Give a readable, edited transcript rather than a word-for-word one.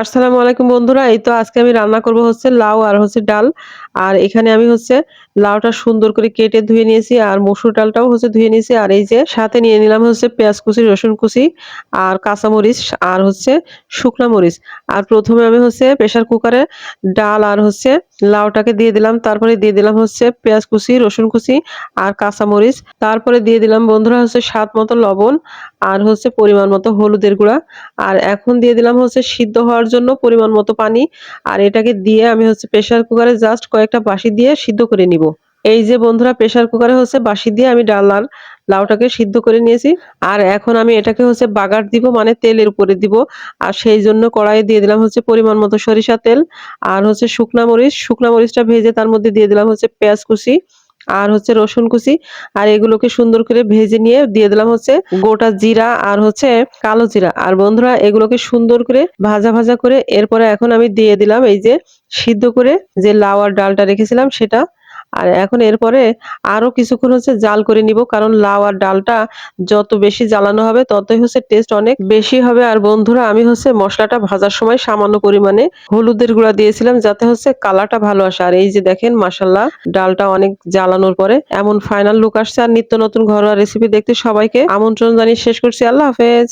আসসালামু আলাইকুম বন্ধুরা। এই তো আজকে আমি রান্না করব হচ্ছে লাউ আর হচ্ছে ডাল। আর এখানে আমি হচ্ছে লাউটা সুন্দর করে কেটে ধুয়ে নিয়েছি আর মসুর ডালটাও হচ্ছে ধুয়ে নিয়েছি। আর এই যে সাথে নিয়ে নিলাম হচ্ছে পেঁয়াজ কুচি, রসুন কুচি আর কাঁচামরিচ আর হচ্ছে শুকনা মরিচ। আর ১ম এ আমি হচ্ছে প্রেসার কুকারে ডাল আর হচ্ছে লাউটাকে দিয়ে দিলাম। তারপরে দিয়ে দিলাম হচ্ছে পেঁয়াজ কুচি, রসুন কুচি আর কাঁচামরিচ। তারপরে দিয়ে দিলাম বন্ধুরা হচ্ছে স্বাদ মতো লবণ আর হচ্ছে পরিমাণ মতো হলুদের গুঁড়া। আর এখন দিয়ে দিলাম হচ্ছে সিদ্ধ হওয়ার জন্য পরিমাণ মতো পানি। আর এটাকে দিয়ে আমি হচ্ছে প্রেসার কুকারে জাস্ট কয়েকটা বাঁশি দিয়ে সিদ্ধ করে নিব। এই যে বন্ধুরা প্রেসার কুকারে হচ্ছে বাঁশি দিয়ে আমি ডাল আর লাউটাকে সিদ্ধ করে নিয়েছি। আর এখন আমি এটাকে হচ্ছে বাগার দিব, মানে তেলের উপরে দিব। আর সেই জন্য কড়াইয়ে দিয়ে দিলাম হচ্ছে পরিমাণ মতো সরিষা তেল আর হচ্ছে শুকনা মরিচ। শুকনা মরিচটা ভেজে তার মধ্যে দিয়ে দিলাম হচ্ছে পেঁয়াজ কুচি আর হচ্ছে রসুন কুচি। আর এগুলোকে সুন্দর করে ভেজে নিয়ে দিয়ে দিলাম হচ্ছে গোটা জিরা আর হচ্ছে কালো জিরা। আর বন্ধুরা এগুলোকে সুন্দর করে ভাজা ভাজা করে এরপরে এখন আমি দিয়ে দিলাম এই যে সিদ্ধ করে যে লাউ আর ডালটা রেখেছিলাম সেটা। আর এখন এরপরে আরো কিছুক্ষণ হচ্ছে জাল করে নিব, কারণ লাউ আর ডালটা যত বেশি জ্বালানো হবে ততই হচ্ছে টেস্ট অনেক বেশি হবে। আর বন্ধুরা আমি হচ্ছে মশলাটা ভাজার সময় সামান্য পরিমাণে হলুদের গুঁড়া দিয়েছিলাম যাতে হচ্ছে কালারটা ভালো আসে। আর এই যে দেখেন মাশাআল্লাহ ডালটা অনেক জ্বালানোর পরে এমন ফাইনাল লুক আসছে। আর নিত্য নতুন ঘরোয়া রেসিপি দেখতে সবাইকে আমন্ত্রণ জানিয়ে শেষ করছি। আল্লাহ হাফেজ।